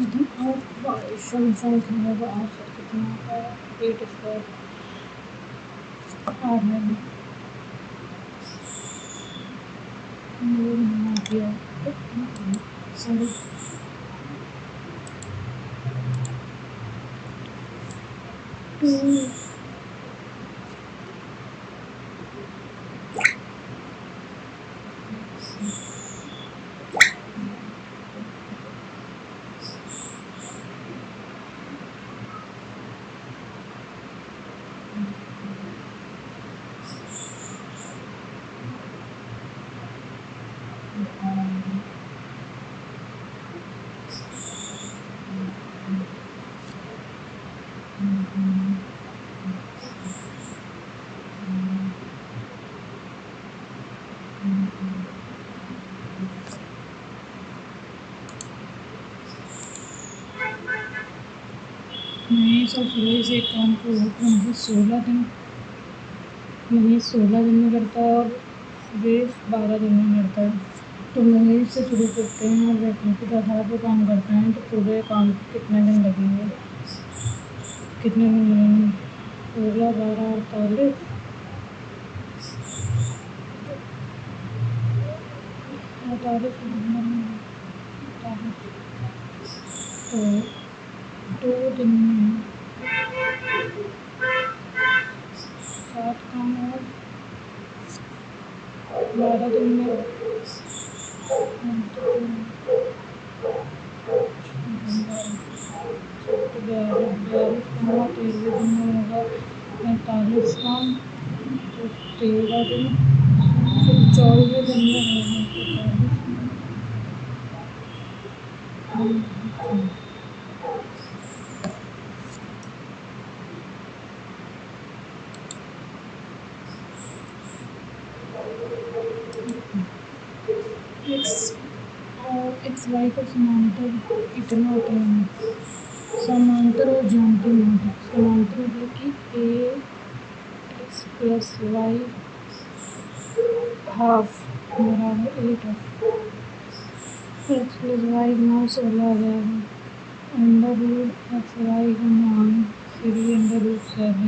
और समथिंग होगा आठ कितना का 8 स्क्वायर 8 है गया सॉरी टू मैं सब सुबह से एक काम को मतलब 16 दिन में करता है और सुबह 12 दिन में करता है। तो महीने से शुरू करते हैं और वैकेंसी के आधार पर काम करते हैं। तो पूरे काम को कितने दिन लगेंगे, कितने दिन लगेंगे? 16 12 48 48 तो 2 दिन में 7 काम और 12 दिन में 42 काम और 13 दिन में होगा 45 काम। तो 13 दिन फिर 14वें दिन में होगा 45। एक्स वाई का समांतर कितना होता है? समांतर और ज्यामितीय माध्य समांतर मतलब कि ए एक्स प्लस वाई हाफ बराबर 8 है। एक्स प्लस वाई मान 16 आ जाएगा। अंडर रूट एक्स वाई का मान 3 अंडर रूट 7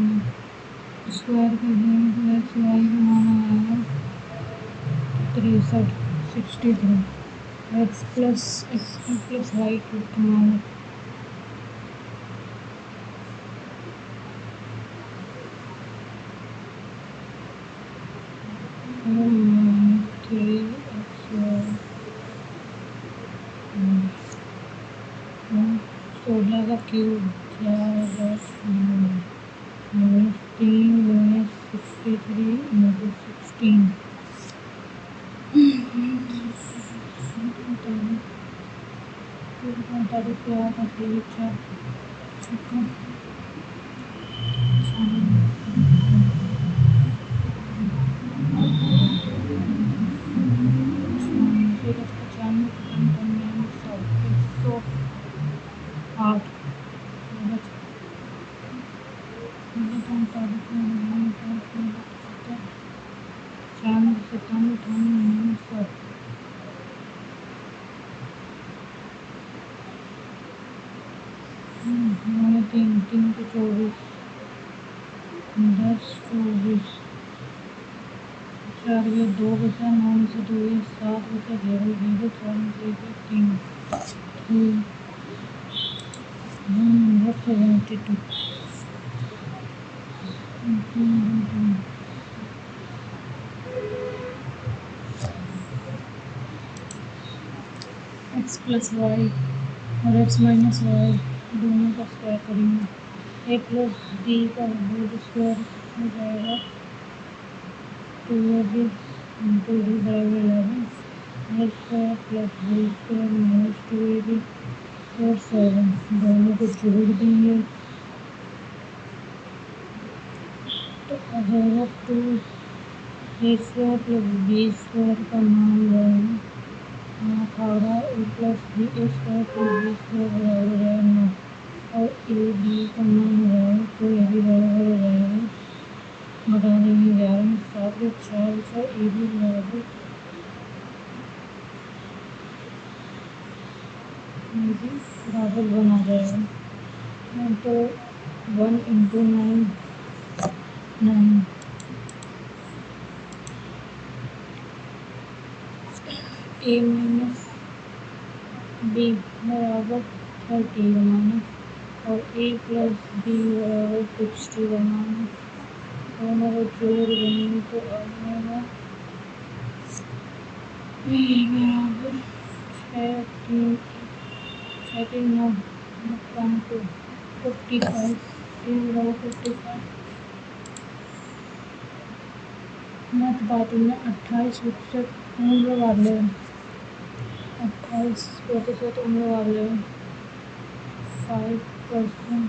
स्क्वायर कर देंगे तो एक्स वाई का मान आएगा 63 एक्स प्लस वाई का मान 16 का क्यूब 4 -3 -63 into 16 3 को 24 10 24 4 में 2 बचा 9 में से 2 गए 7 बचा 0 0 4 में से 1 3 72 एक्स प्लस वाई और एक्स माइनस वाई दोनों का स्क्वायर करेंगे। ए प्लस बी का होल स्क्वायर हो जाएगा 2ab इंटू बी बराबर 11 a square plus b square minus 2ab और 7 दोनों को जोड़ देंगे तो आ जाएगा 2 ए स्क्वायर प्लस बी स्क्वायर का मान जाएगा 18 ए प्लस बी ए स्क्वायर प्लस बी स्क्वायर बराबर हो जाएगा 9 और ए बी का मान हो जाएगा तो ए बी बराबर हो जाएगा बता देंगे 11 में 7 के 4 बचा ए बी बराबर ये भी बराबर 1 आ जाएगा। तो 1 इंटू 9 9 a माइनस बी बराबर 30 बनाना और a प्लस बी बराबर 60 बनाना। दोनों को जोड़ देंगे तो आ जाएगा a बराबर 6 3 55 a बराबर 55। मत बात में 28% उम्र वाले 28% उम्र वाले 5%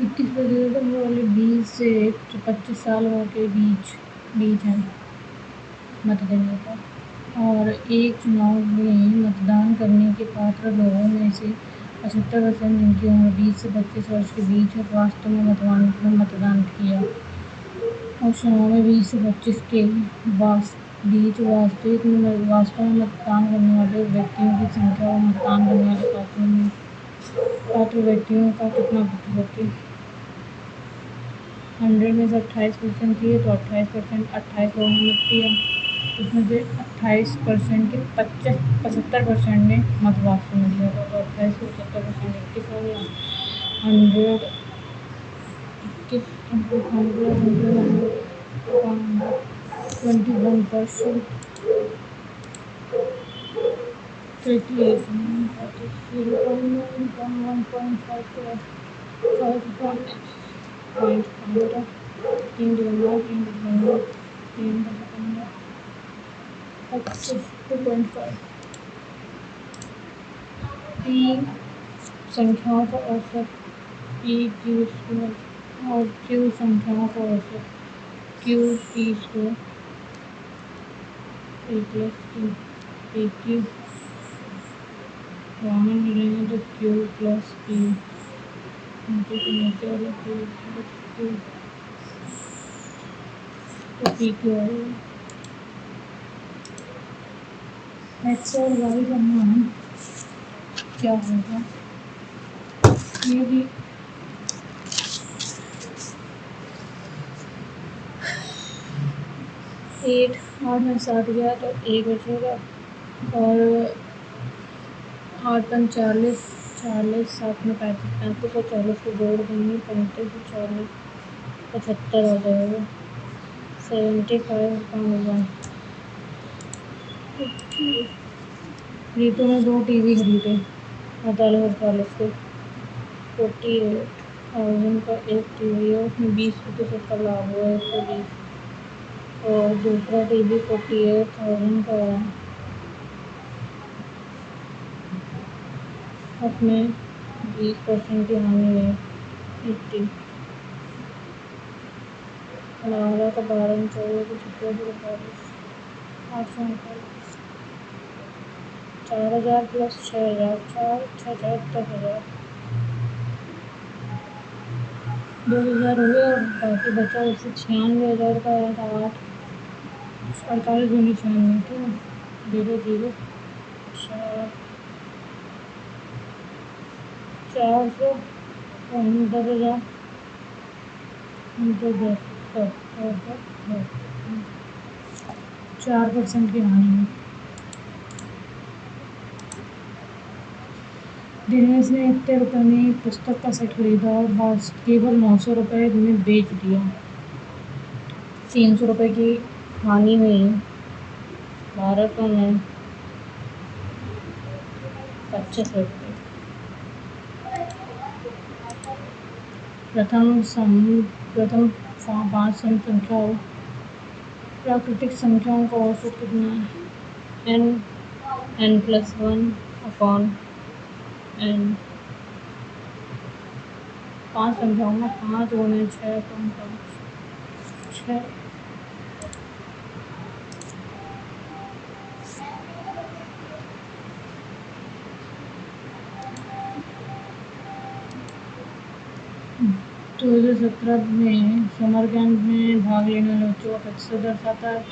21% उम्र वाले 20 से 25 साल के बीच हैं मत देने का। और एक चुनाव में मतदान करने के पात्र लोगों में से 75% जिनकी उम्र 20 से 25 वर्ष के बीच है वास्तव में मतदान किया। और चुनाव में 20 से 25 के बीच वास्तव में मतदान करने वाले व्यक्तियों की संख्या और मतदान करने वाले पात्र व्यक्तियों का कितना प्रतिशत है? 100 में से 28% दिए तो 28 लोगों ने मत दिया। उसमें से 28% के 75% ने मत वास्तव में दिया था। तो 28 को 70% 21 हो गया। 100 21% 38 2.5 पी संख्याओं का औसत पी क्यू स्क्वायर और क्यू संख्याओं का औसत q p square a plus q p q common मिलेंगे तो क्यू प्लस पी नीचे वाला क्यू तो पी क्यू आएगा। एक्स और वाई का मान क्या होगा? यदि 8 में 7 गया तो 1 बचेगा और 8 पन 40 7 में 35 और 40 को जोड़ देंगे 35 और 40 75 आ जाएगा। 75.1। रीतू ने 2 टीवी खरीदे 48 और 40 के 48,000 का एक टीवी है। उसमें 20% का लाभ हुआ 120 और दूसरा टीवी 48,000 का है। उसमें 20% की हानि है 80। 12 का 12 में 14 को 17 839 4,000 प्लस 6,000 10,000 2,000 हो गया और बाकी बचा उससे 96,000 का आया था 48 दूनी 96 ठीक है 0 0 400 10,000 4% की हानि है। दिनेश ने इतने रुपए में एक पुस्तक का सेट खरीदा और बस केवल 900 रुपये में बेच दिया। 300 रुपये की हानि हुई। 1200 में 25 रुपये। प्रथम 5 संख्याओं प्राकृतिक संख्याओं का औसत कितना है? n+1 upon n। 5 संख्याओं में 5 गुणे 6 अपॉन 5 6। 2017 में समर कैंप में भाग लेने वाले बच्चों का प्रतिशत दर्शाता है।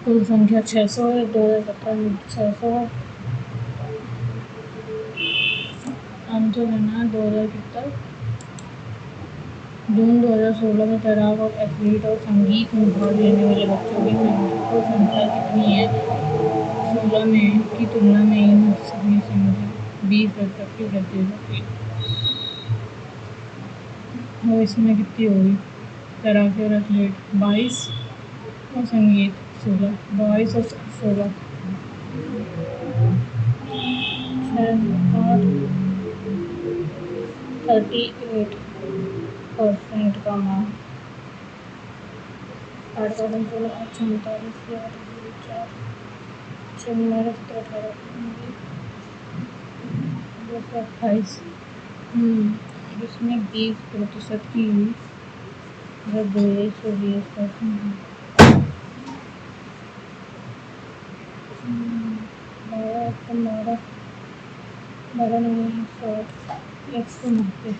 कुल संख्या 600 है। 2017 में 600 है। आंसर लेना है 2000 कितना। जून 2016 में तैराक और एथलीट और संगीत में भाग लेने वाले बच्चों की कुल संख्या कितनी है? 16 में की तुलना में इन सभी संख्या 20% की वृद्धि होती है। और इसमें कितनी होगी? तैराकी और एथलीट 22 और संगीत 16। 22 और 16 38% का मान 8% 16 39 228 इसमें 20% की वृद्धि हुई। 120% 12 नहीं 100 190।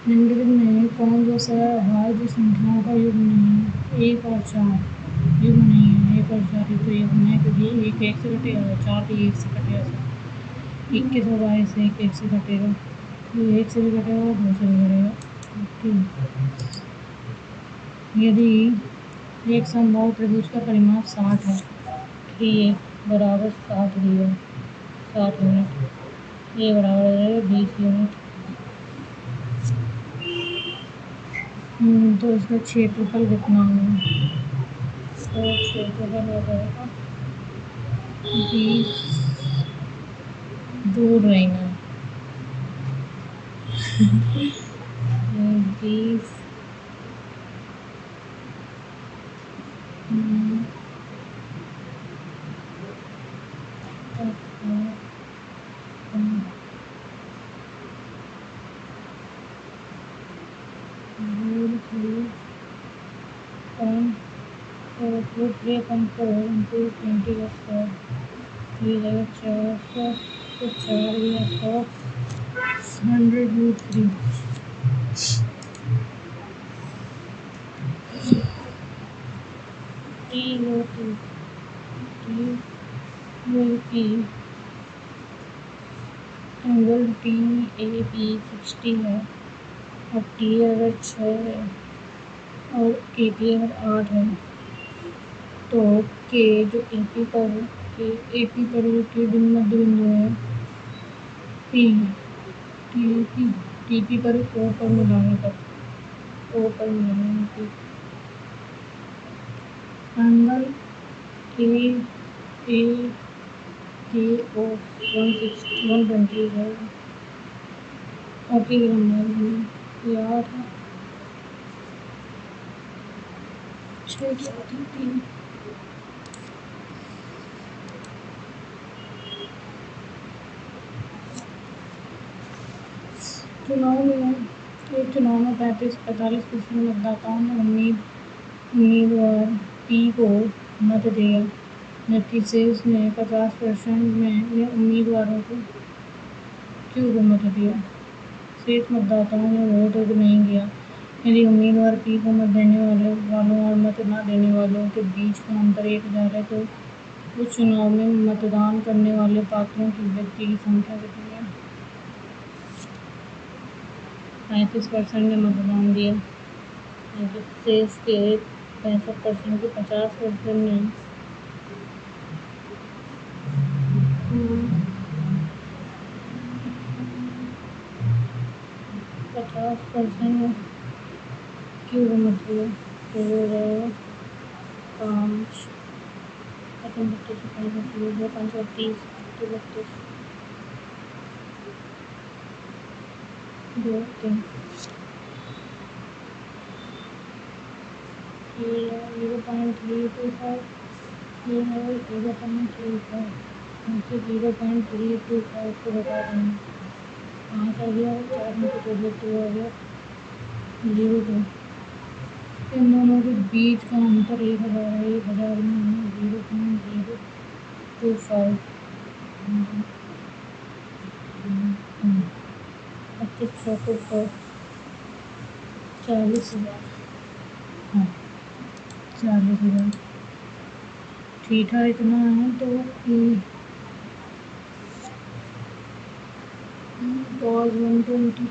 निम्नलिखित में कौन सा आधार जो संख्याओं का युग्म नहीं है? 1 और 4 युग्म नहीं है। 1 और 4 तो युग्म है क्योंकि 1 1 से कटेगा, 4 भी 1 से कटेगा। 21 और 22 1 1 से कटेगा, 1 से भी कटेगा, 2 से भी कटेगा। यदि एक समबाहु त्रिभुज का परिमाप 60 है, 3 बराबर 60 दिया 60 यूनिट, ये बराबर है 20 यूनिट। तो इसका क्षेत्रफल कितना होगा? तो क्षेत्रफल हो जाएगा 20 दूर रहेगा 20 एंगल TAB 60 है और T अगर 6 है और AP अगर 8 है तो K जो AP पर के मध्य बिंदु है P TP पर O पर मिलाने पर एंगल AAKO 120 है और की लंबाई 8 है। 6 3 चुनाव में 45% मतदाताओं ने उम्मीदवार P को मत दिया, जबकि शेष ने 50% में उम्मीदवारों को Q को मत दिया। शेष मतदाताओं ने वोट नहीं किया। यदि उम्मीदवार P को मत देने वालों और मत न देने वालों के बीच का अंतर 1000 है तो उस चुनाव में मतदान करने वाले पात्रों की व्यक्ति की संख्या कितनी है? 35% ने मतदान दिया, शेष के 65% के 50% ने 50% क्यों मत दिया तो हो जाएगा 5 32 2 3 0.325 ये है 0.35 हमसे 0.325 को बता देंगे 5 आ गया 4 में तो 2 आ गया 0 इन दोनों के बीच का अंतर 1000 है 1000 में 0.025 25 चौको पर 40,000। हाँ, 40,000 ठीठा इतना है तो cos 120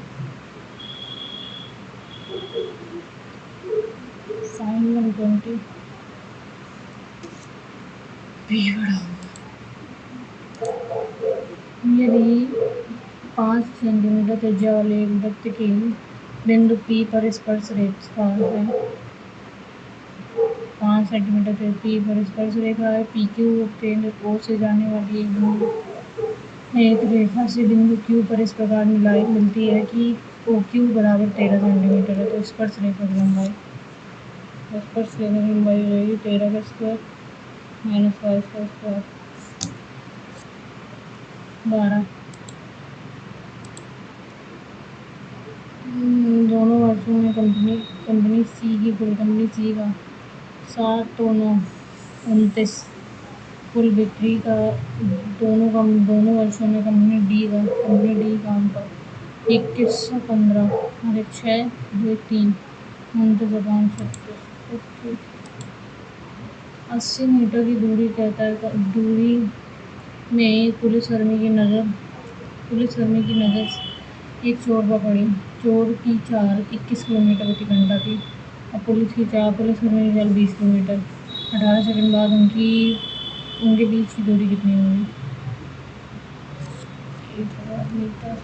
sin 120 भी बड़ा यदि 5 सेंटीमीटर त्रिज्या वाले एक वृत्त की बिंदु P पर स्पर्श रेखा है, 5 सेंटीमीटर P पर स्पर्श रेखा है, PQ केंद्र O से जाने वाली एक रेखा से बिंदु Q पर इस प्रकार मिलती है कि OQ बराबर 13 सेंटीमीटर है। तो स्पर्श रेखा की लंबाई हो जाएगी 13 का स्क्वायर माइनस 5 का स्क्वायर 12। दोनों वर्षों में कंपनी सी की कंपनी सी का 7 तो 9 29 कुल बिक्री का दोनों वर्षों में कंपनी डी का अंक 2115 और 6 2 3 29 80 मीटर की दूरी कहता है दूरी में पुलिसकर्मी की नज़र एक चोर पर पड़ी। चोर की चाल 21 किलोमीटर प्रति घंटा थी और पुलिसकर्मी की चाल 20 किलोमीटर। 18 सेकंड बाद उनके बीच की दूरी कितनी होगी? 1000 मीटर।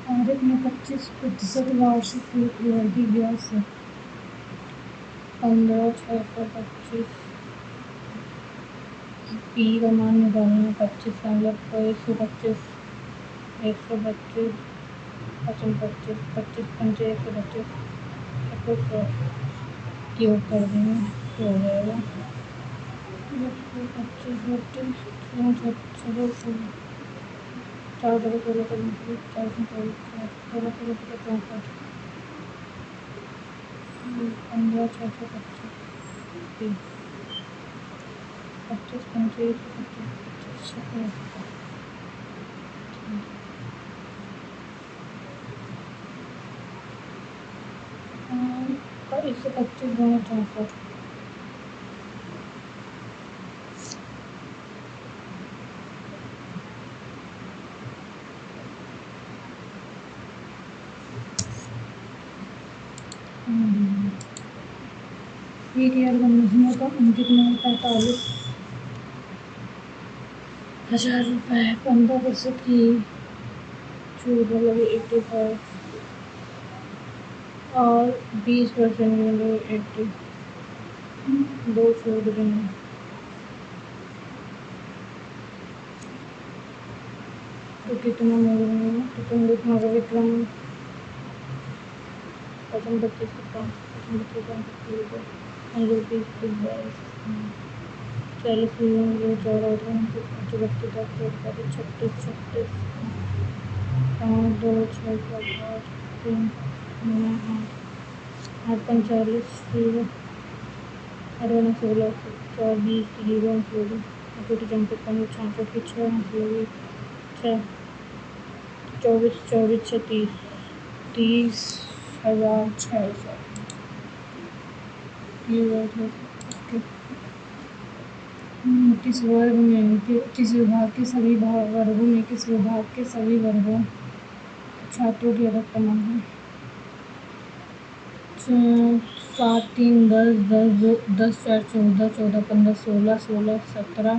भारत में 25% वार्षिक वृद्धि ब्याज से 15,625 पी का मान निकालना। 25 का मतलब 125 125 25 25 पंचे 125 योग कर देंगे तो हो जाएगा 25 4 16 15,625 25 पंचे 125 125 गुना 64 एक यार महीनों का अंकित मूल्य 45,000 रुपये। 15% की छूट मतलब 85 और 20% की मतलब 80 दो छूट देंगे तो कितना मिलेगा? तो तुम देखना विक्रम 25 40 36 5 2 6 7 8 3 9 8 45 8 16 4 20 जीरो 66 की 6 24 24 30 30,600 किस विभाग के सभी वर्गों छात्रों की अलग क्रमांक है? 7 3 10 10 10 4 14 14 15 16 16 17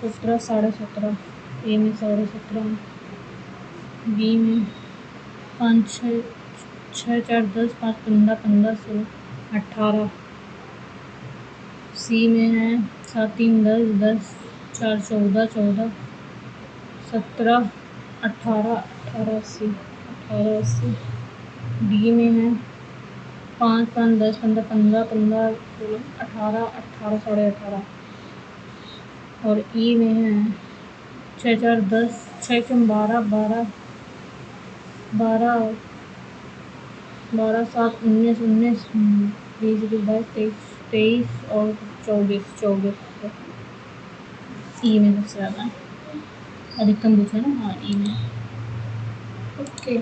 17 17.5 ए में 17.5 बी में 5 6 6 4 10 5 15 15 16 18 सी में है 7 3 10 10 4 14 14 17, 18, 1880, 1880। डी में है 5, 5, 10, 15, 15, 15, 16, 18, 18, 18.5। और ई में है 6, 4, 10, 6, 6, 12, 12, 12, 12, 7, 19, 19, 20, 22, 23, 23 और 24, 24। ई में सबसे ज़्यादा है, अधिकतम पूछा ना। हाँ, ई में। Okay,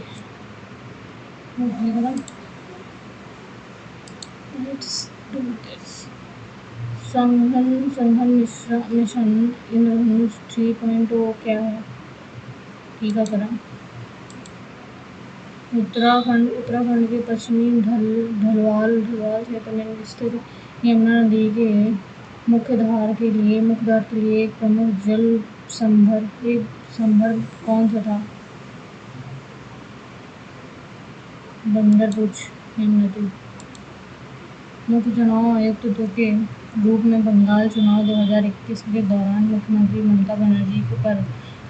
let's do this. संघन मिशन इंद्रधनुष 3.0 क्या है? टीकाकरण। उत्तराखंड के पश्चिमी ढलवाल क्षेत्र में स्थित यमुना नदी के मुख्य धार के लिए एक प्रमुख जल संभर कौन सा था? बंदरपुर हिमनदी। मुख्य चुनाव आयुक्त के रूप में बंगाल चुनाव 2021 के दौरान मुख्यमंत्री ममता बनर्जी पर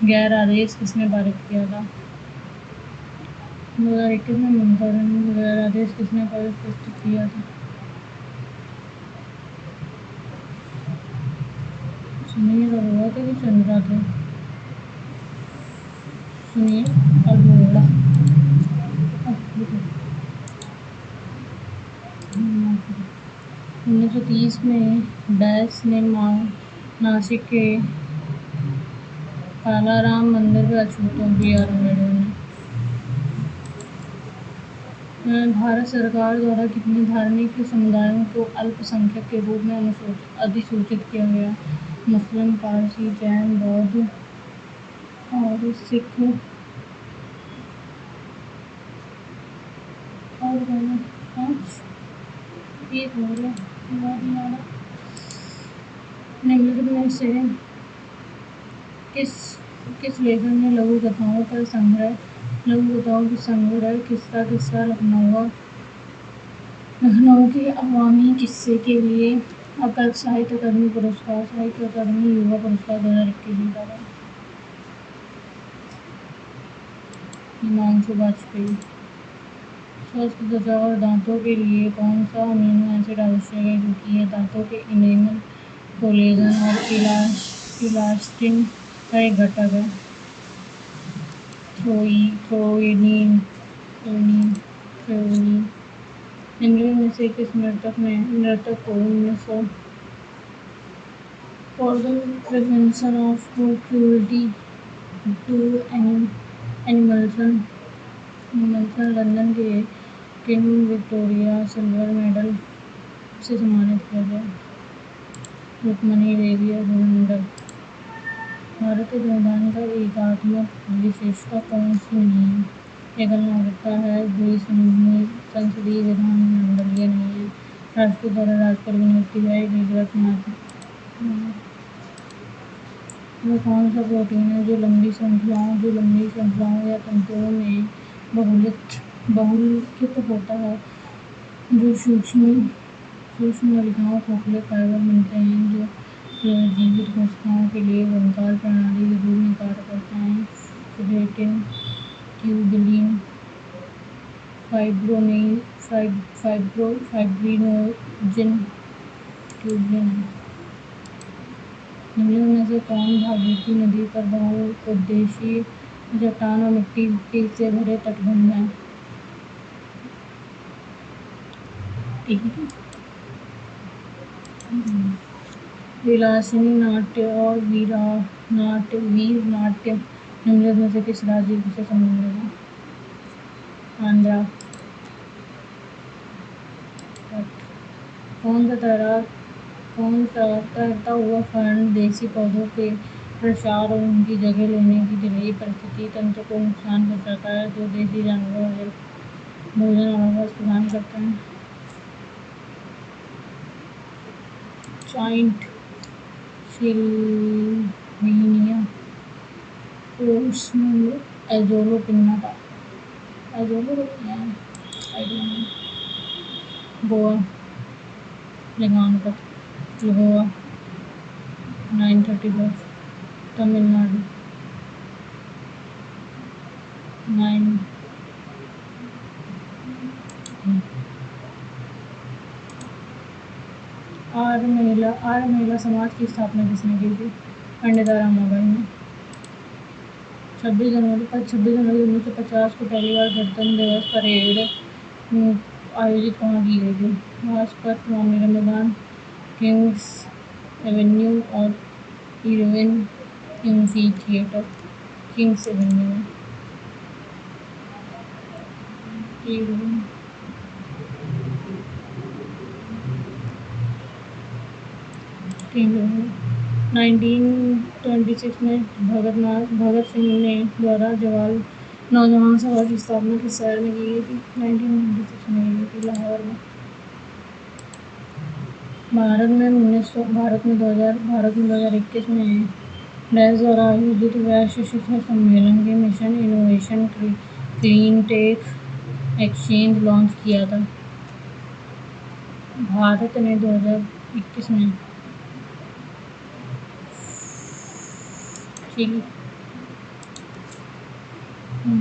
गैर आदेश किसने पारित किया था? 2021 में ममता बनर्जी गैर आदेश किसने प्रस्तुत किया था? सुनील अरोड़ा थे कि चंद्रा थे? सुनील अरोड़ा। 1930 में डैश ने नासिक के कालाराम मंदिर पर अछूतों की भारत सरकार द्वारा कितने धार्मिक समुदायों को अल्पसंख्यक के रूप में अधिसूचित किया गया? मुस्लिम, पारसी, जैन, बौद्ध और सिख। और 5 एक हो गया। निम्नलिखित में से किस लेखक ने लघु कथाओं की संग्रह किस्सा लखनऊ के अवामी किस्से के लिए साहित्य अकादमी पुरस्कार, साहित्य अकादमी युवा पुरस्कार 2021 जीता था? हिमांशु वाजपेयी। स्वस्थ त्वचा और दांतों के लिए कौन सा अमीनो एसिड आवश्यक है, जो कि यह दांतों के इनेमल, कोलेजन और इलास्टिन का एक घटक है? थ्रोइनिन। निम्नलिखित में से किस नर्तक को 1900 for the prevention of cruelty to animals London के किंग विक्टोरिया सिल्वर मेडल से सम्मानित किया गया? रुक्मणी देवी अभिनंदन। भारत के संविधान का एकात्मक विशेषता कौन सी नहीं है? एकल नागरिकता है, द्विसंसदीय विधानमंडलीय नहीं है, राष्ट्रपति द्वारा राज्यपाल की नियुक्ति है, एक वह कौन सा प्रोटीन है जो लंबी श्रृंखलाओं या तंतुओं में बहुलकित होता है, जो सूक्ष्म नलिकाओं, खोखले फाइबर बनते हैं, जो जीवित कोशिकाओं के लिए कंकाल प्रणाली के रूप में कार्य करते हैं? Ferritin, tubulin, fibrinogen. ट्यूबिलिन है। निम्नलिखित में से कौन भागीरथी नदी पर बहुउद्देशीय चट्टान और मिट्टी से भरे तटबंध है? विलासिनी नाट्य और वीर नाट्य निम्नलिखित में से किस राज्य से संबंधित है? आंध्रा। कौन सा तैरता हुआ फर्न देसी पौधों के प्रसार और उनकी जगह लेने की जलीय पारिस्थितिकी तंत्र को नुकसान पहुंचाता है, जो देसी जानवरों और भोजन और आवास प्रदान करते हैं? जाइंट सिल्वीनिया ओसम एज़ोलोपिन्नाटा। गोवा। गोवा 935। तमिलनाडु। नाइन आर्य महिला समाज की स्थापना किसने की थी? पंडिता रमाबाई ने। 26 जनवरी 1950 को पहली बार गणतंत्र दिवस परेड आयोजित कहाँ की गई थी? राजपथ, मोमिन मैदान, किंग्स एवेन्यू और Irwin amphi theatre. Kings Avenue में। इरविन 1926 में भगत सिंह ने द्वारा जवाहर नौजवान सभा की स्थापना किस शहर में की गई थी? 1996 में की गई थी, लाहौर में। भारत में 2021 में डैश द्वारा आयोजित वैश्विक शिखर सम्मेलन के mission innovation clean tech exchange launch किया था। भारत ने 2021 में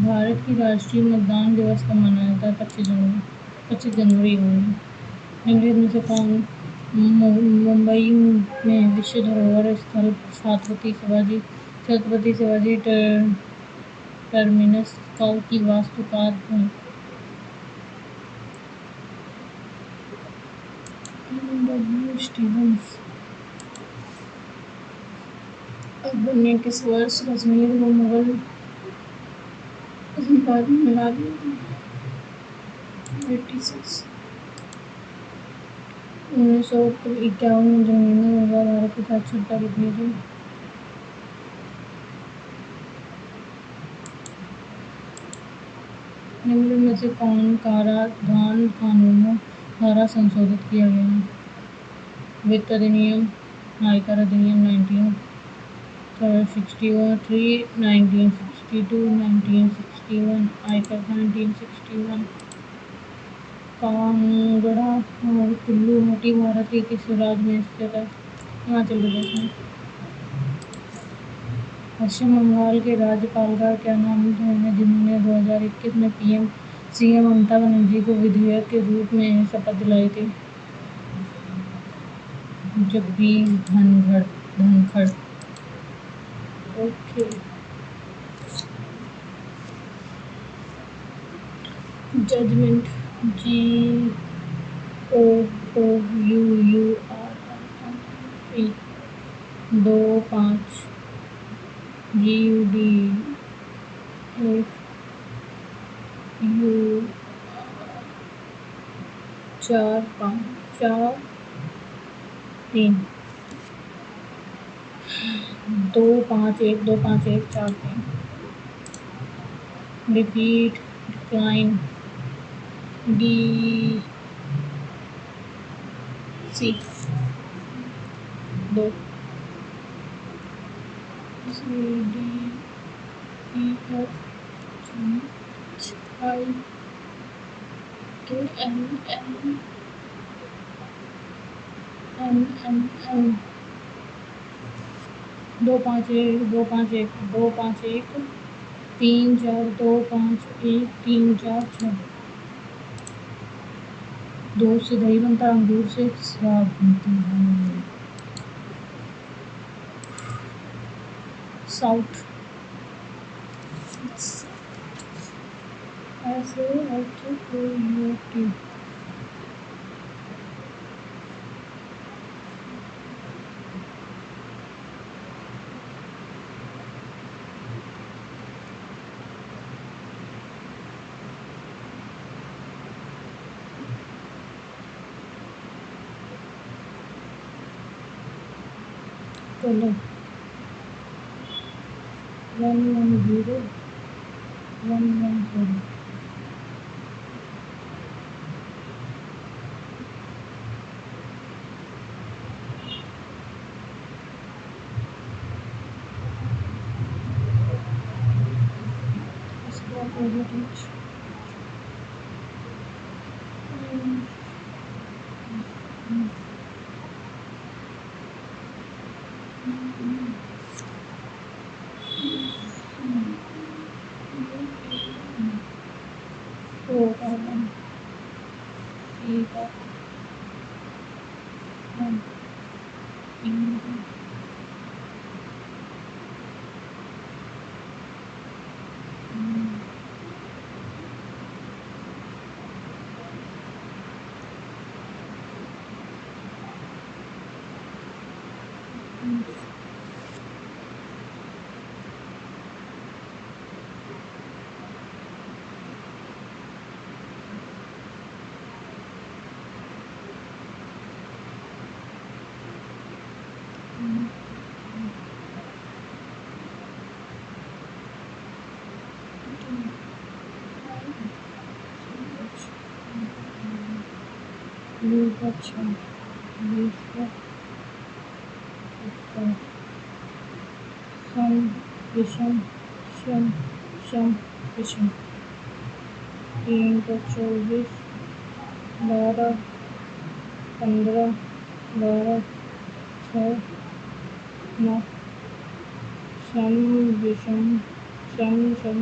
भारत की राष्ट्रीय मतदान दिवस कब मनाया जाता है? 25 जनवरी को। निम्नलिखित में से कौन मुंबई में विश्व धरोहर स्थल छत्रपति शिवाजी टर्मिनस की वास्तुकार हैं? W Stevens. अकबर ने किस वर्ष कश्मीर को मुगल राज में मिला दिया था? 86। 1951 में जमीनी मुद्रा भारत की साक्षरता कितनी थी? 9 में से कौन कराधान कानूनों द्वारा संशोधित किया गया है? वित्त अधिनियम, आयकर अधिनियम 1963, 1962, 1961, आयकर 1961। कांगड़ा और कुल्लू घाटी भारत के किस राज्य में स्थित है? हिमाचल प्रदेश में। पश्चिम बंगाल के राज्यपाल का क्या नाम है जिन्होंने 2021 में सीएम ममता बनर्जी को विधायक के रूप में शपथ दिलाई थी? Jagdeep Dhankhar. Okay. Judgment GOOURINE 2-5 GUD 1 4-5-4-3 2-5-1-2-5-1-4-3। Repeat decline DC 2 CDEFGHIKLMNOP 2-5-1-2-5-1 3-4 2-5-1-3-4-6। दूध से दही बनता है, अंगूर से शराब बनती है। South SAUT colour 110-110। O का वन, C का वन, E का U का छः, B का सत्तर, सम विषम शम शम विषम, 3 का 24, 12, 15, 12, 6, 9, सम विषम शम शम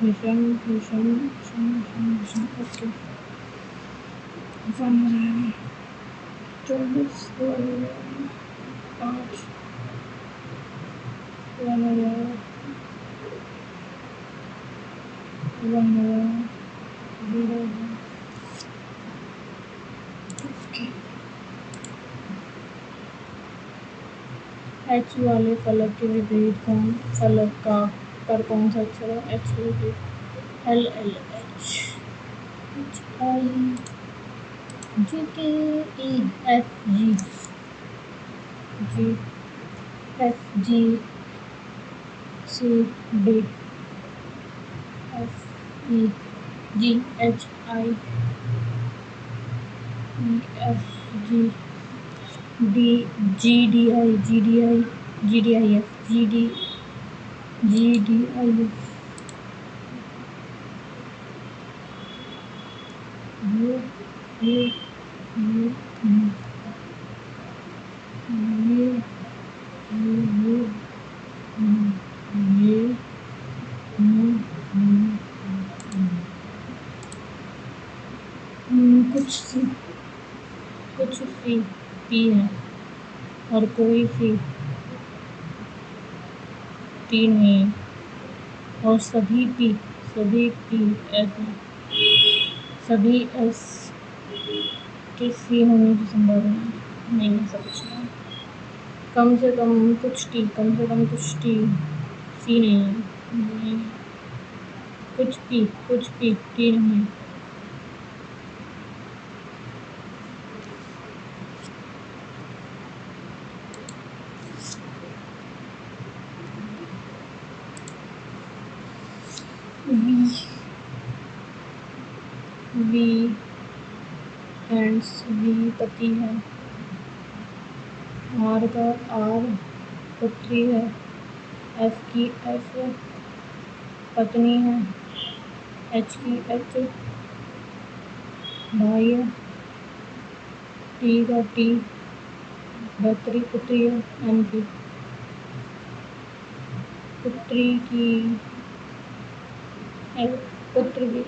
विषम विषम शम शम विषम। Okay, 15, 24, 5, 1, 0, okay. एच वाले फलक के विपरीत फलक का पर कौन सा अक्षर है? एच के विपरीत L L H H I G K E F G G F G C D F E G H I E F G D G D I G D I G D I F G D I F U U U ये ये कुछ C P है और कोई C T नहीं, और सभी P S है। सभी एस के सी होने की संभावना नहीं है, सब कुछ नहीं। कम से कम कुछ टी सी नहीं है, नहीं। कुछ पी टी नहीं। वी एंड्स वी पति है, आर का आर पुत्री है, एफ की एफ पत्नी है, एच की एच भाई है, टी का टी पुत्री है, एम की पुत्री की पुत्र की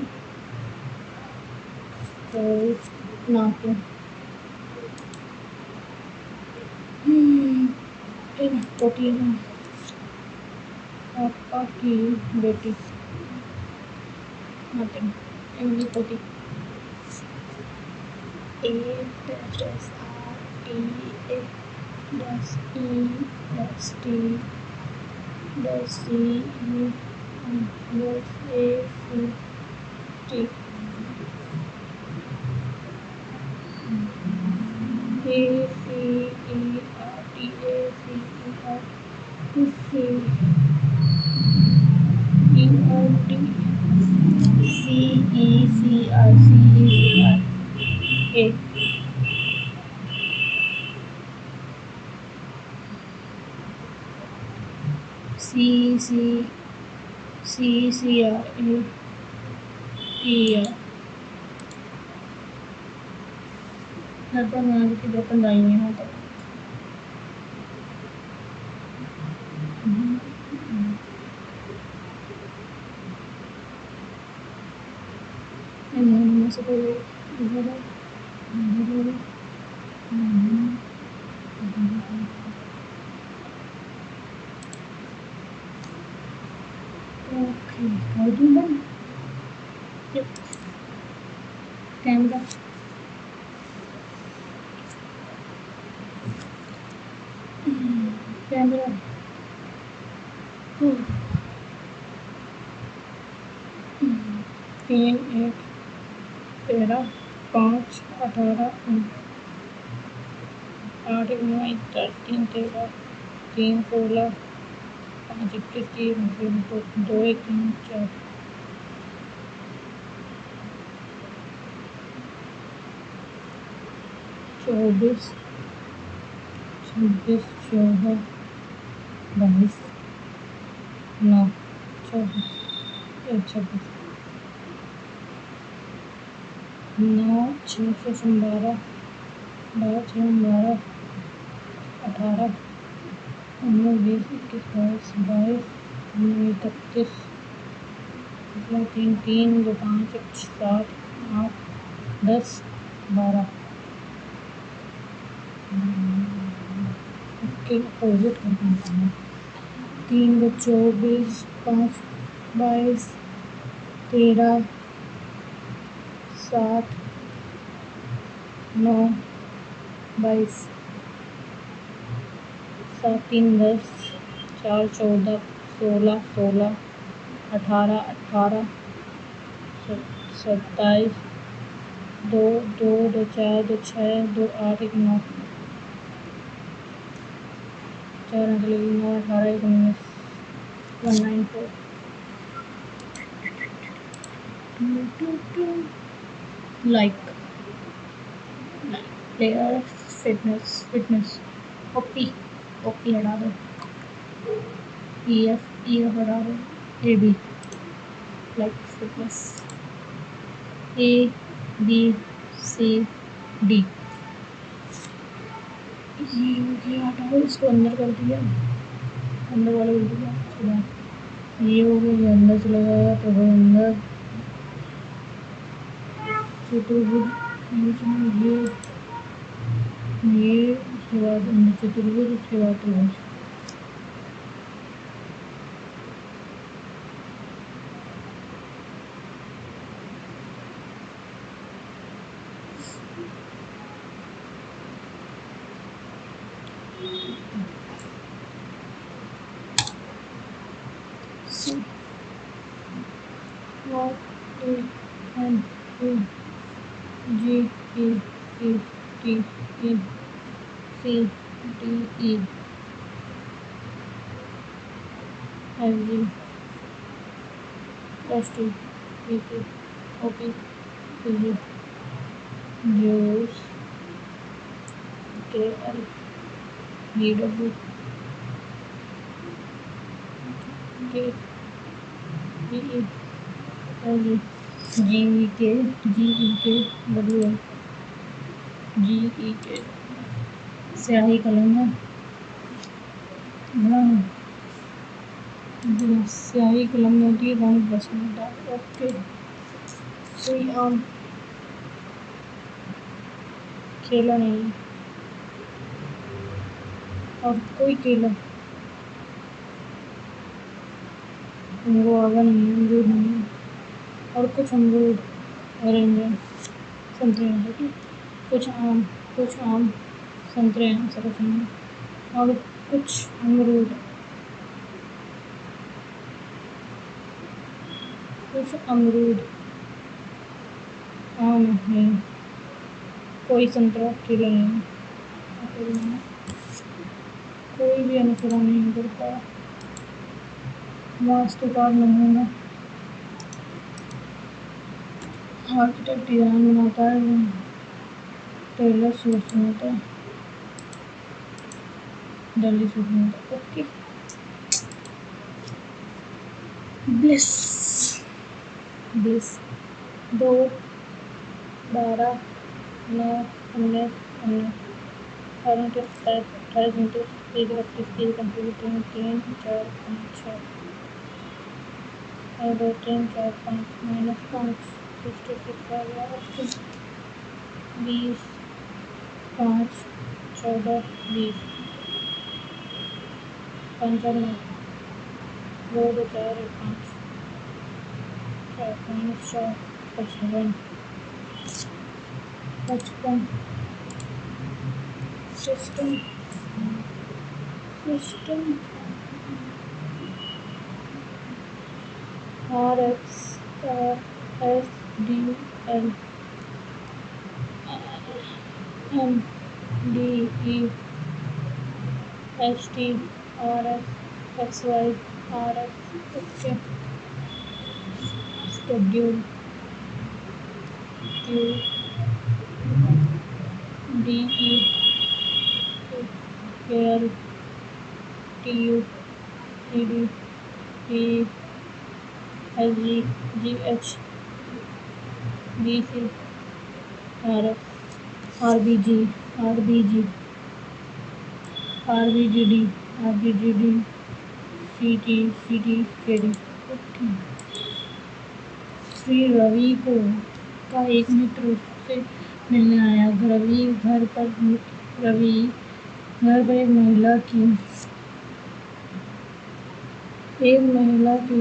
नातू पोती है, पापा की बेटी नथिंग, एम की पोती। A dash R T A dash E dash T dash C E dash A C T A C E R T A C E R C E R T C E C R C E C R A C C C C R A E R। घर पर मैं किधर पंदाई नहीं होता। M से पहले इधर इधर ओके कर दूँ बंद कैमरा कैमरा 3 1 13 5 18 8 9 10 3 13 3 16 5 21 3 2 1 3 4 24 26 14 22 9 24 26 9 6 से 12 12 6 12 18 19 20 21 22 22 31 3 3 2 5 7 8 10 12 के अपोजिट करना है 3 2 24 5 22 13 7 9 22 7 3 10 4 14 16 16 18 18 27 2 2 2 4 2 6 2 8 1 9 4 अंक लगी 9 18 19 194 like player fitness ओपी हटा दो EF हटा दो AB like fitness ABCD ये हो गया हटाओ इसको अंदर कर दिया अंदर वाले उल्ट गया सुबह ये हो गया अंदर चला गया तो अंदर चतुर्भुज ये उसके बाद चतुर्भुज उसके बाद त्रिभुज C Y A N A G E E T E C D E F G H T E P O P Q Q Juice K L V W K V E L G G E K W L G E K स्याही कलम है स्याही कलम में होती है रंग brush में होता है ओके कोई आम केला नहीं है और कोई केला गुआवा नहीं है अमरूद नहीं है और कुछ अमरूद ऑरेंज है संतरे हैं कुछ आम संतरे हैं ऐसा कुछ नहीं है और कुछ अमरूद आम है कोई संतरा केला नहीं है कोई भी अनुसरण नहीं करता मास्टर कार्ड नमूना आर्किटेक्ट डिजाइन बनाता है टेलर सूट बनाता है दिल्ली सूट बनाता है okay bliss 2 12 9 19 19 18 29 30 31 30 computer 3 4 5 6 1 2 3 4 5 -5 66 20 5 14 20 55 2 2 4 1 5 4 5 4 55 55 system system RX SDL MDE ST RS XY RX okay schedule Q DE KL TU TD PE SG GH BC RF RBG RBG RBGD RBGD CT CT KD okay Shri Ravi को का एक मित्र उससे मिलने आया। रवि घर पर एक महिला की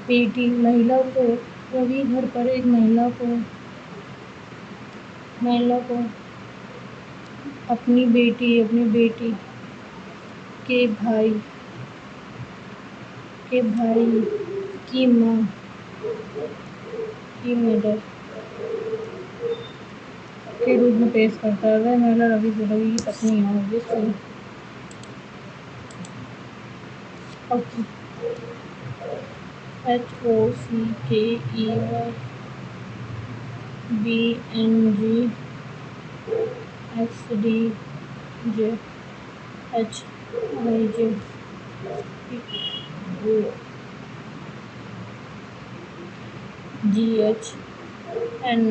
बेटी महिला को रवि घर पर एक महिला को अपनी बेटी के भाई की माँ की मदर के रूप में पेश करता है। वह महिला रवि की पत्नी है obviously okay HOCKEY BNG XDJ HIJ GHNO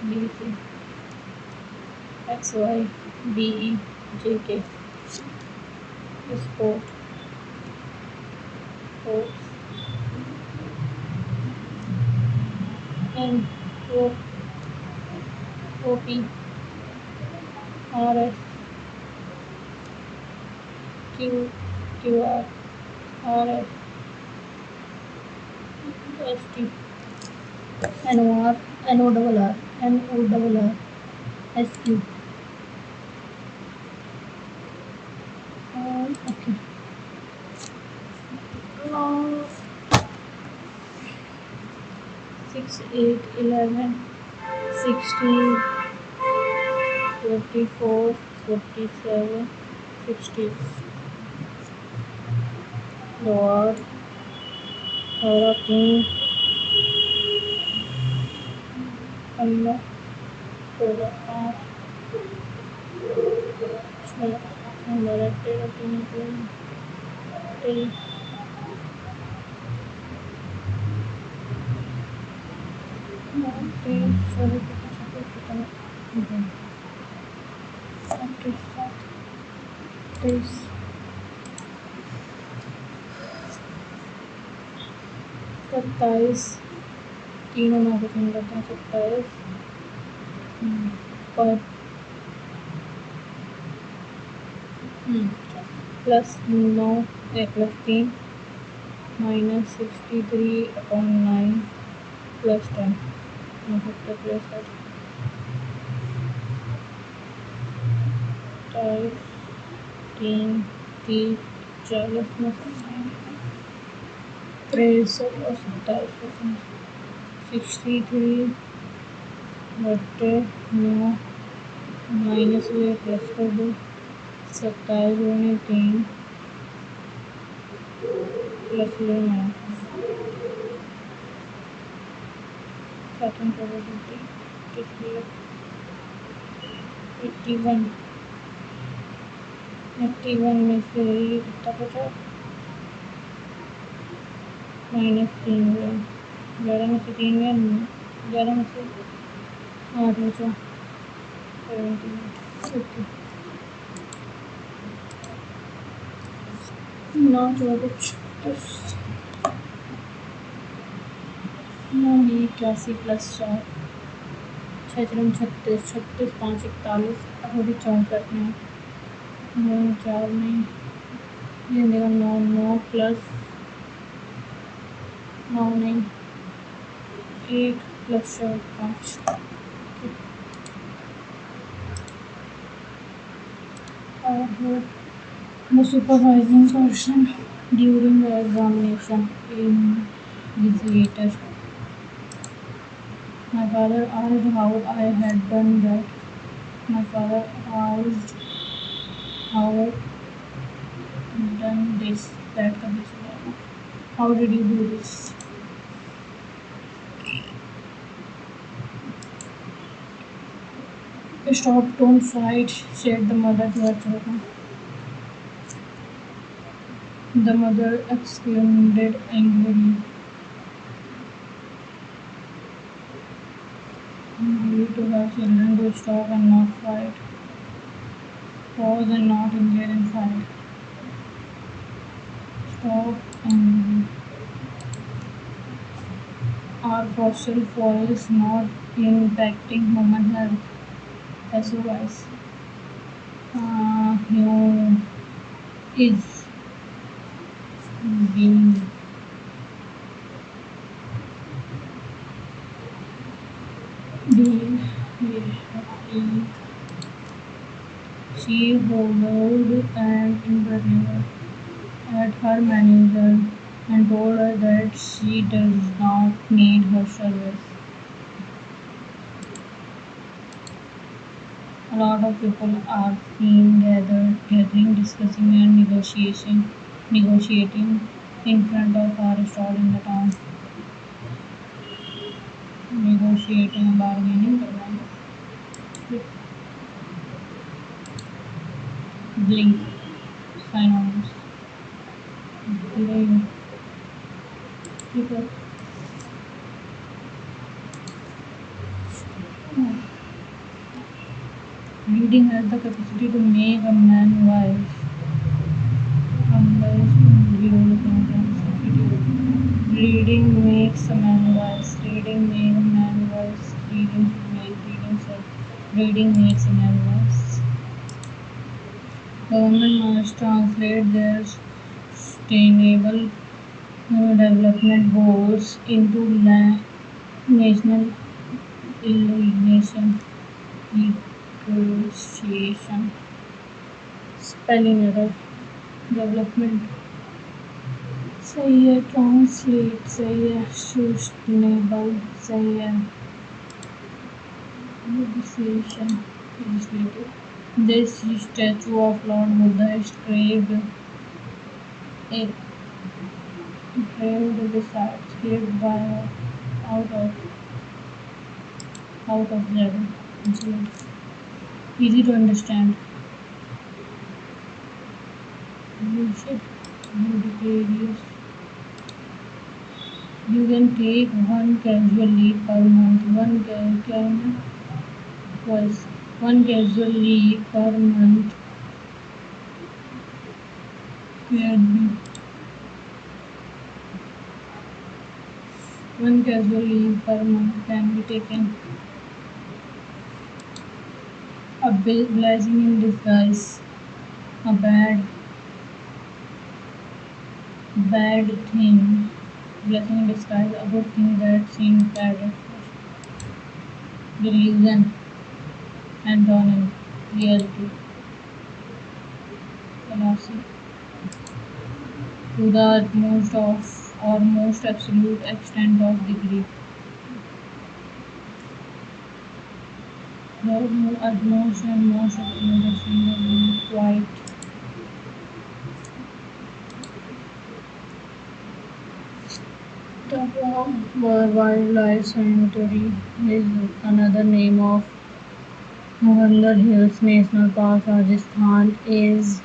BC XY DE JK Sports NO OP RS QR RS ST NOR NORR SQ okay 6 8 11 16 24 47 60 lower और 3 15 16 5 6 हमारा 13 3 27 तीनों 9 को तीन करते हैं 27 पर plus 9 plus 3 minus 63/9 plus 10 plus 3 30 40 में 63 और 27 63 बटे 9 माइनस में प्लस कर दो 27 गुणे 3 प्लस 9 सेकंड प्रोबेबिलिटी इसलिए 81 में से ये कितना बचा -3 गया 11 में से 3 गया 11 में से 8 बचा 78 ओके ना जो कुछ नहीं 81+4 छः 36 36 5 41 थोड़ी 64 नहीं नहीं 4 नहीं ये देगा 9 9 प्लस 9 नहीं 1 plus 4 5 the supervising person during the examination invigilator. My father asked how I had done that. My father asked how I done this. That का भी सुना. How did you do this? Stop, don't fight, said the mother to her children. The mother exclaimed angrily. To her children to stop and not fight. Pause and not engage in fight. Stop and are fossil fuels not impacting human health? SOS. Hume is being being she hovered an interviewer at her manager and told her that she does not need her service. A lot of people are seen gathering, discussing, and negotiating in front of our stall in the town. Negotiating, bargaining, blink, synonyms. Blink, people. Reading has the capacity to make a man wise. Reading makes a man wise. Reading makes a man wise. Reading should make reading self. Reading makes a man wise. Government must translate their sustainable development goals into national legislation. Negotiation. Spelling error. Development. सही है. Translate सही है. Sustainable सही है. Legislation. Legislative. This statue of Lord Buddha is carved besides carved by out of dragon. Easy to understand. Bullshit. Ludicrous. You can take one casual leave per month. One casual leave per month can be one casual leave per month can be taken. A blessing in disguise. A bad thing. Blessing in disguise. A good thing that seems bad at first. Delusion. Antonym. Reality. Fallacy. To the utmost of or most absolute extent of degree. The utmost and most absolute extent of degree. Quite. The Wildlife Sanctuary is another name of Navandar Hills National Park. Rajasthan is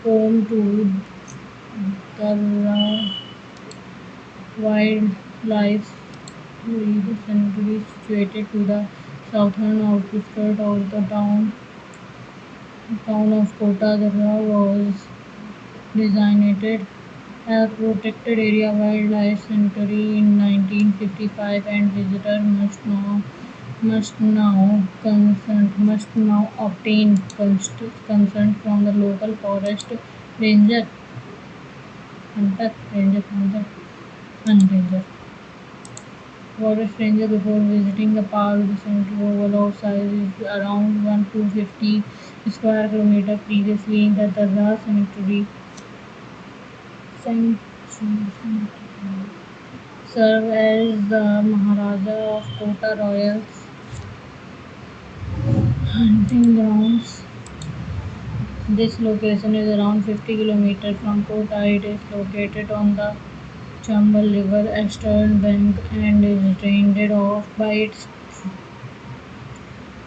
home to the Wildlife Sanctuary situated to the southern outskirts of the town of Kota. Darra was designated a protected area wildlife sanctuary in 1955, and visitors must now obtain consent from the local forest ranger, and ranger. Forest ranger before visiting the park. The central overall size is around 1 to 50 square kilometer. Previously, the Dada Sanctuary served as the Maharaja of Kota Royal's hunting grounds. This location is around 50 kilometers from Kota. It is located on the Chambal River eastern bank and is drained off by its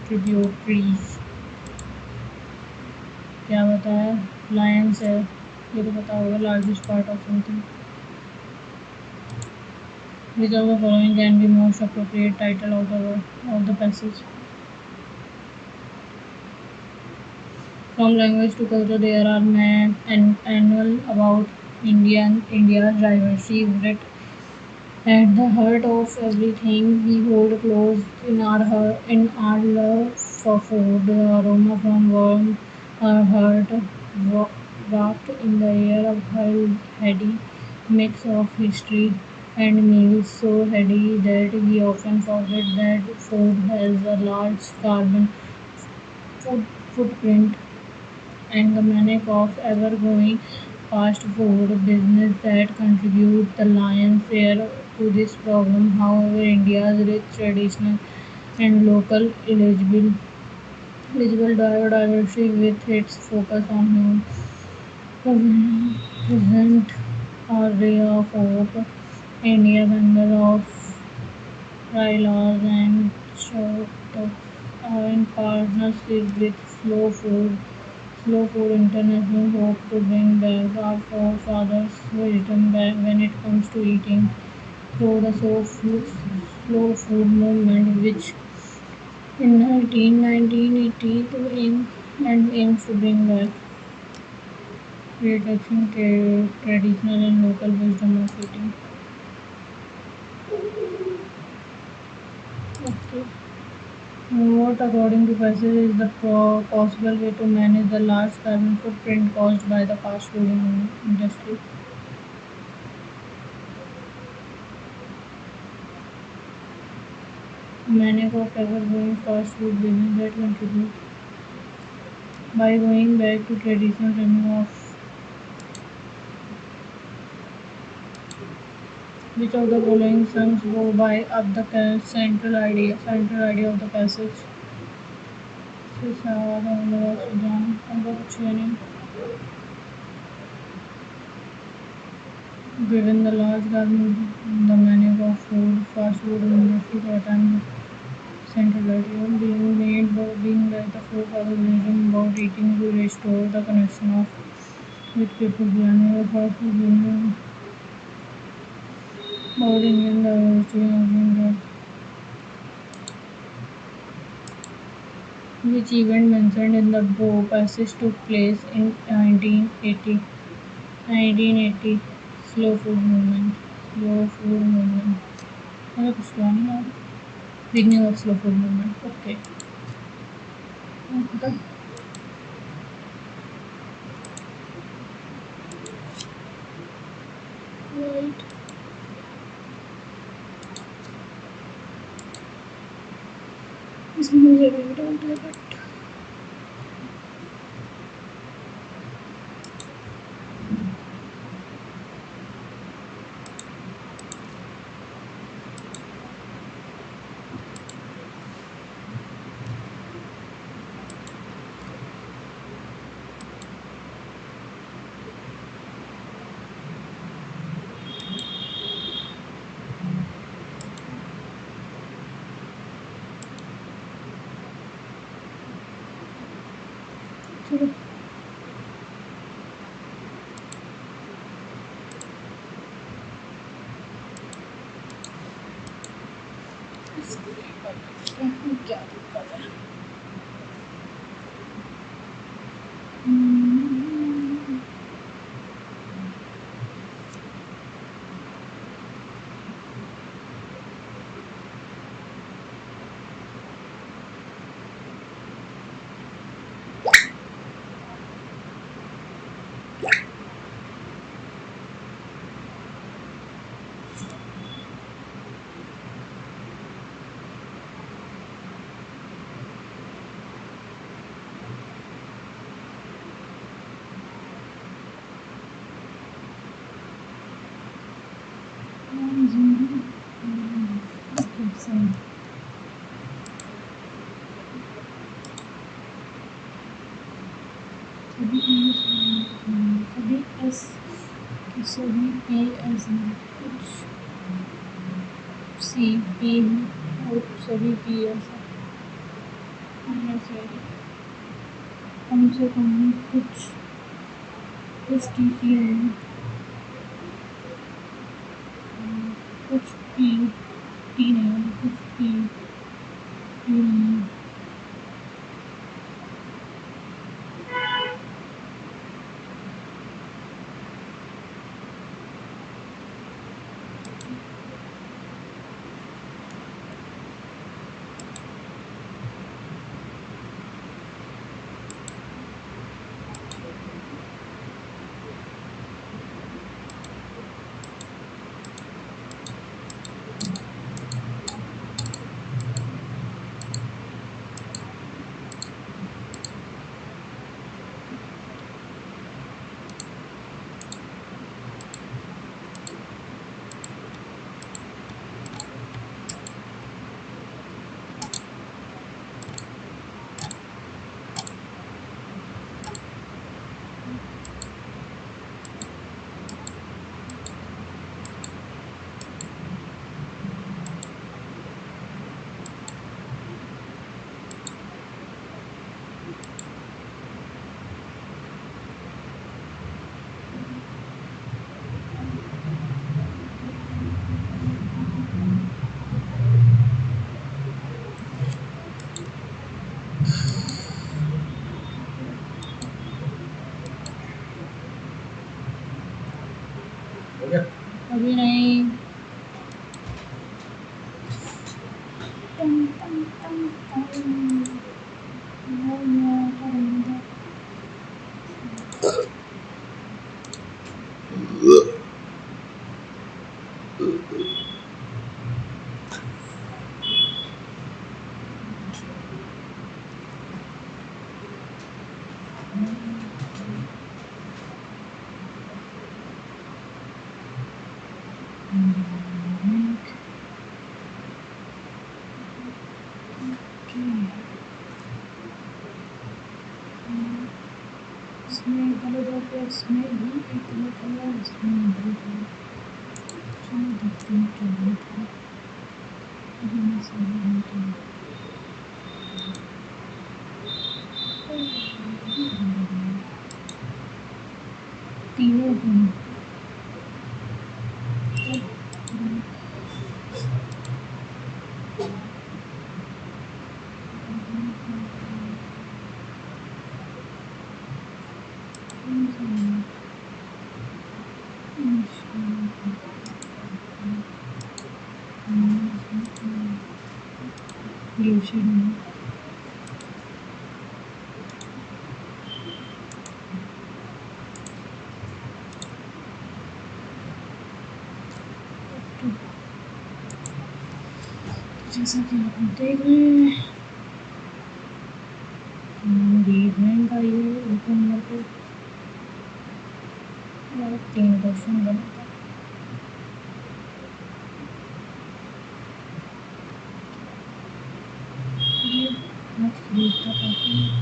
tributaries. क्या बताया? Lions है, ये तो पता होगा, largest part of something. Which of the following can be most appropriate title of the passage? From language to culture, there are an annual about India's diversity writ at the heart of everything we hold close in our love for food. The aroma from warm our heart wrapped in the air of heady mix of history and meals so heady that we often forget that food has a large carbon food footprint, and the manic of ever-growing fast food business that contribute the lion's share to this problem. However, India's rich traditional and local eligible biodiversity with its focus on human present array of oak, India member of RILAs and Shoto are in partnership with Slow Food International hope to bring back our forefathers' wisdom back when it comes to eating through the slow food movement, which in 1982 aims to bring back retouching traditional and local wisdom of eating. Okay. What, according to passage, is the possible way to manage the large carbon footprint caused by the fast food industry? Many of ever-growing fast food business that contribute by going back to traditional running of which of the following songs go by up the central idea of the passage. Given the large carbon, the menu of fast food industry for time central idea being that the forefather wisdom about eating to restore the connection of with people behind the fast food business about Indian diversity of India. Which event mentioned in the Bow passage took place in 1980? 1980 Slow food movement. Slow food movement. मुझे कुछ तो नहीं याद. Beginning of slow food movement. Okay. Okay. Right. इसमें मुझे भी doubt है but चलो. क्या दिक्कत है? ओके सही। सभी सभी एस सभी पी एस कुछ सी पी और सभी पी एस कम से कम कुछ एस टी सी है, कुछ पी टी है, कुछ पी पी नहीं। अभी नहीं। इसमें गलत हो गया, इसमें भी एक गलत हुआ, इसमें गलत हुआ। चलो देखते हैं क्या गलत हुआ। अभी मैं सही गलत हुआ। तीनों हुई। ब्लू शेड में जैसा कि आप देख रहे हैं मेरी बहन का ये एक नंबर पे 3 बना था। ये मत खरीदता काफ़ी